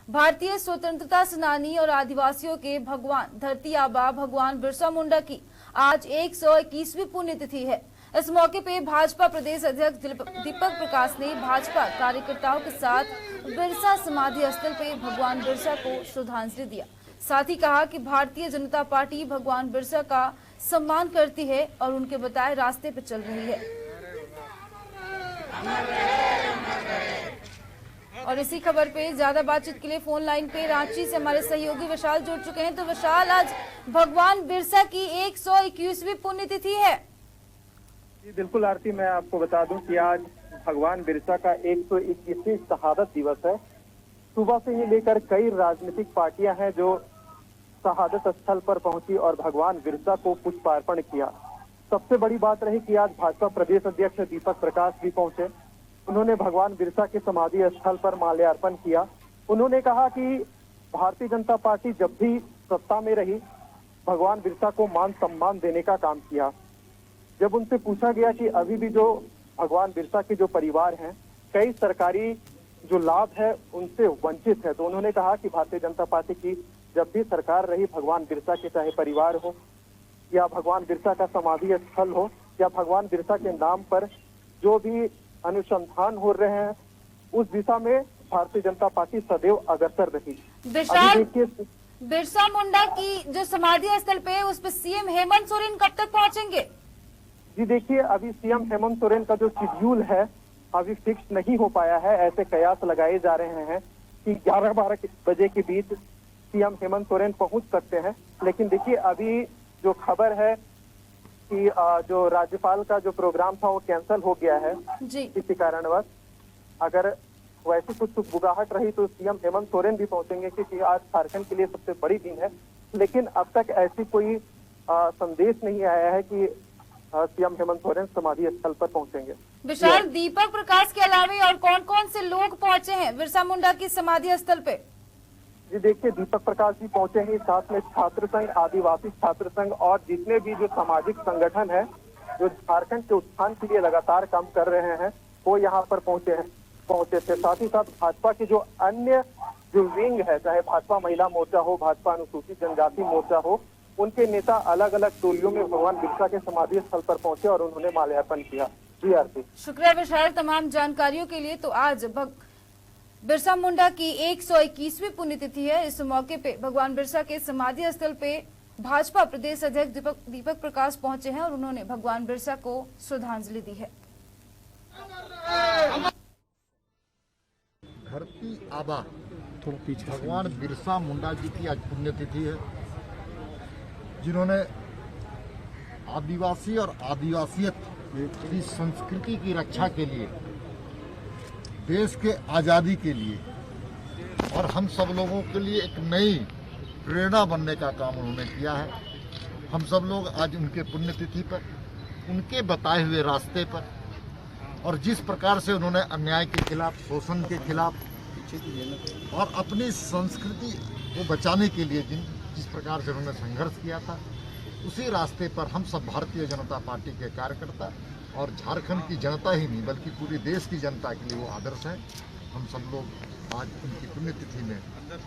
भारतीय स्वतंत्रता सेनानी और आदिवासियों के भगवान धरती आबा भगवान बिरसा मुंडा की आज 121वीं पुण्यतिथि है। इस मौके पे भाजपा प्रदेश अध्यक्ष दीपक प्रकाश ने भाजपा कार्यकर्ताओं के साथ बिरसा समाधि स्थल पे भगवान बिरसा को श्रद्धांजलि दिया। साथ ही कहा कि भारतीय जनता पार्टी भगवान बिरसा का सम्मान करती है और उनके बताए रास्ते पे चल रही है। और इसी खबर पे ज्यादा बातचीत के लिए फोन लाइन पे रांची से हमारे सहयोगी विशाल जुड़ चुके हैं। तो विशाल, आज भगवान बिरसा की 121वीं पुण्यतिथि है। जी बिल्कुल आरती, मैं आपको बता दूं कि आज भगवान बिरसा का 121वीं शहादत दिवस है। सुबह से ही लेकर कई राजनीतिक पार्टियां हैं जो शहादत स्थल पर पहुंची और भगवान बिरसा को पुष्पार्पण किया। सबसे बड़ी बात रही कि आज भाजपा प्रदेश अध्यक्ष दीपक प्रकाश भी पहुंचे। उन्होंने भगवान बिरसा के समाधि स्थल पर माल्यार्पण किया। उन्होंने कहा कि भारतीय जनता पार्टी जब भी सत्ता में रही, भगवान बिरसा को मान सम्मान देने का काम किया। जब उनसे पूछा गया कि अभी भी जो भगवान बिरसा के जो परिवार हैं, कई सरकारी जो लाभ है उनसे वंचित है, तो उन्होंने कहा कि भारतीय जनता पार्टी की जब भी सरकार रही, भगवान बिरसा के चाहे परिवार हो या भगवान बिरसा का समाधि स्थल हो या भगवान बिरसा के नाम पर जो भी अनुसंधान हो रहे हैं, उस दिशा में भारतीय जनता पार्टी सदैव अग्रसर रही। विशाल, बिरसा मुंडा की जो समाधि स्थल पे उस पर सीएम हेमंत सोरेन कब तक पहुंचेंगे? जी देखिए, अभी सीएम हेमंत सोरेन का जो शेड्यूल है अभी फिक्स नहीं हो पाया है। ऐसे कयास लगाए जा रहे हैं कि 11-12 बजे के बीच सीएम हेमंत सोरेन पहुंच सकते हैं। लेकिन देखिए, अभी जो खबर है कि जो राज्यपाल का जो प्रोग्राम था वो कैंसिल हो गया है किसी कारणवश। अगर वैसी कुछ बुगाहट रही तो सीएम हेमंत सोरेन भी पहुंचेंगे, क्योंकि आज झारखंड के लिए सबसे बड़ी दिन है। लेकिन अब तक ऐसी कोई संदेश नहीं आया है कि सीएम हेमंत सोरेन समाधि स्थल पर पहुंचेंगे। विशाल, दीपक प्रकाश के अलावा और कौन कौन से लोग पहुंचे हैं बिरसा मुंडा की समाधि स्थल पे? जी देखिए, दीपक प्रकाश जी पहुंचे हैं, साथ में छात्र संघ, आदिवासी छात्र संघ और जितने भी जो सामाजिक संगठन है जो झारखंड के उत्थान के लिए लगातार काम कर रहे हैं, वो यहाँ पर पहुंचे थे। साथ ही साथ भाजपा के जो अन्य जो विंग है, चाहे भाजपा महिला मोर्चा हो, भाजपा अनुसूचित जनजाति मोर्चा हो, उनके नेता अलग अलग टोलियों में भगवान बिरसा के समाधि स्थल पर पहुंचे और उन्होंने माल्यार्पण किया। जी आरती, शुक्रिया विशाल तमाम जानकारियों के लिए। तो आज बिरसा मुंडा की 121वीं पुण्यतिथि है। इस मौके पे भगवान बिरसा के समाधि स्थल पे भाजपा प्रदेश अध्यक्ष दीपक प्रकाश पहुंचे हैं और उन्होंने भगवान बिरसा को श्रद्धांजलि दी है। धरती आबा भगवान बिरसा मुंडा जी की आज पुण्यतिथि है, जिन्होंने आदिवासी और आदिवासियत की संस्कृति की रक्षा के लिए, देश के आज़ादी के लिए और हम सब लोगों के लिए एक नई प्रेरणा बनने का काम उन्होंने किया है। हम सब लोग आज उनके पुण्यतिथि पर, उनके बताए हुए रास्ते पर और जिस प्रकार से उन्होंने अन्याय के खिलाफ, शोषण के खिलाफ और अपनी संस्कृति को बचाने के लिए जिस प्रकार से उन्होंने संघर्ष किया था, उसी रास्ते पर हम सब भारतीय जनता पार्टी के कार्यकर्ता और झारखंड की जनता ही नहीं बल्कि पूरे देश की जनता के लिए वो आदर्श है। हम सब लोग आज उनकी पुण्यतिथि में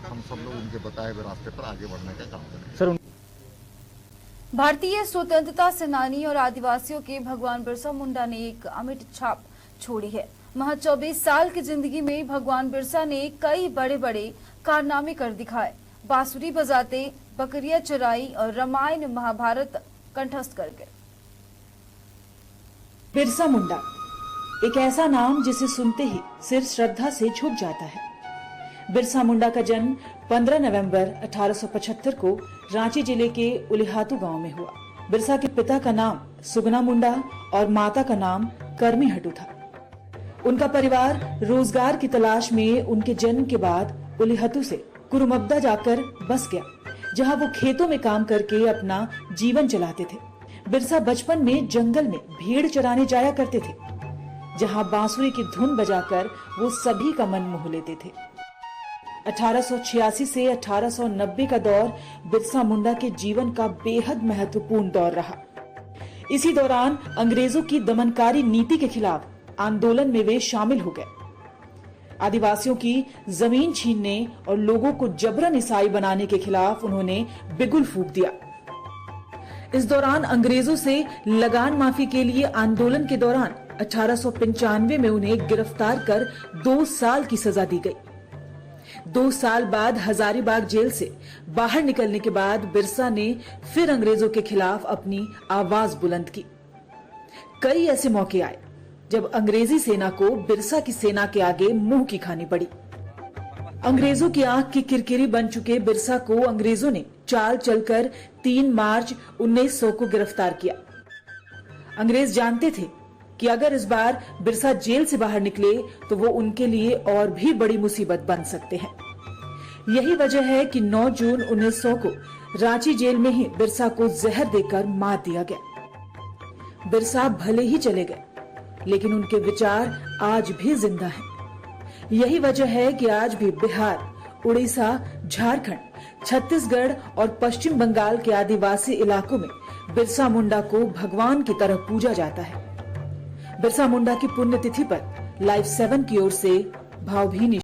हम सब लोग उनके बताए हुए रास्ते पर आगे बढ़ने का काम करें। भारतीय स्वतंत्रता सेनानी और आदिवासियों के भगवान बिरसा मुंडा ने एक अमिट छाप छोड़ी है। महज 24 साल की जिंदगी में भगवान बिरसा ने कई बड़े बड़े कारनामे कर दिखाए। बांसुरी बजाते, बकरियां चराई और रामायण महाभारत कंठस्थ कर गए। बिरसा मुंडा एक ऐसा नाम जिसे सुनते ही सिर श्रद्धा से झुक जाता है। बिरसा मुंडा का जन्म 15 नवंबर 1875 को रांची जिले के उलिहातू गांव में हुआ। बिरसा के पिता का नाम सुगना मुंडा और माता का नाम कर्मी हटू था। उनका परिवार रोजगार की तलाश में उनके जन्म के बाद उलिहातू से कुरुमब्दा जाकर बस गया, जहां वो खेतों में काम करके अपना जीवन चलाते थे। बिरसा बचपन में जंगल में भेड़ चराने जाया करते थे, जहां बांसुरी की धुन बजाकर वो सभी का मन मोह लेते थे। 1886 से 1890 का दौर बिरसा मुंडा के जीवन का बेहद महत्वपूर्ण दौर रहा। इसी दौरान अंग्रेजों की दमनकारी नीति के खिलाफ आंदोलन में वे शामिल हो गए। आदिवासियों की जमीन छीनने और लोगों को जबरन ईसाई बनाने के खिलाफ उन्होंने बिगुल फूंक दिया। इस दौरान अंग्रेजों से लगान माफी के लिए आंदोलन के दौरान 1895 में उन्हें गिरफ्तार कर 2 साल की सजा दी गई। 2 साल बाद हजारीबाग जेल से बाहर निकलने के बाद बिरसा ने फिर अंग्रेजों के खिलाफ अपनी आवाज बुलंद की। कई ऐसे मौके आए जब अंग्रेजी सेना को बिरसा की सेना के आगे मुंह की खानी पड़ी। अंग्रेजों की आंख की किरकिरी बन चुके बिरसा को अंग्रेजों ने चाल चलकर 3 मार्च 1900 को गिरफ्तार किया। अंग्रेज जानते थे कि अगर इस बार बिरसा जेल से बाहर निकले तो वो उनके लिए और भी बड़ी मुसीबत बन सकते हैं। यही वजह है कि 9 जून 1900 को रांची जेल में ही बिरसा को जहर देकर मार दिया गया। बिरसा भले ही चले गए, लेकिन उनके विचार आज भी जिंदा हैं। यही वजह है कि आज भी बिहार, उड़ीसा, झारखंड, छत्तीसगढ़ और पश्चिम बंगाल के आदिवासी इलाकों में बिरसा मुंडा को भगवान की तरह पूजा जाता है। बिरसा मुंडा की पुण्यतिथि पर लाइव 7 की ओर से भावभीनी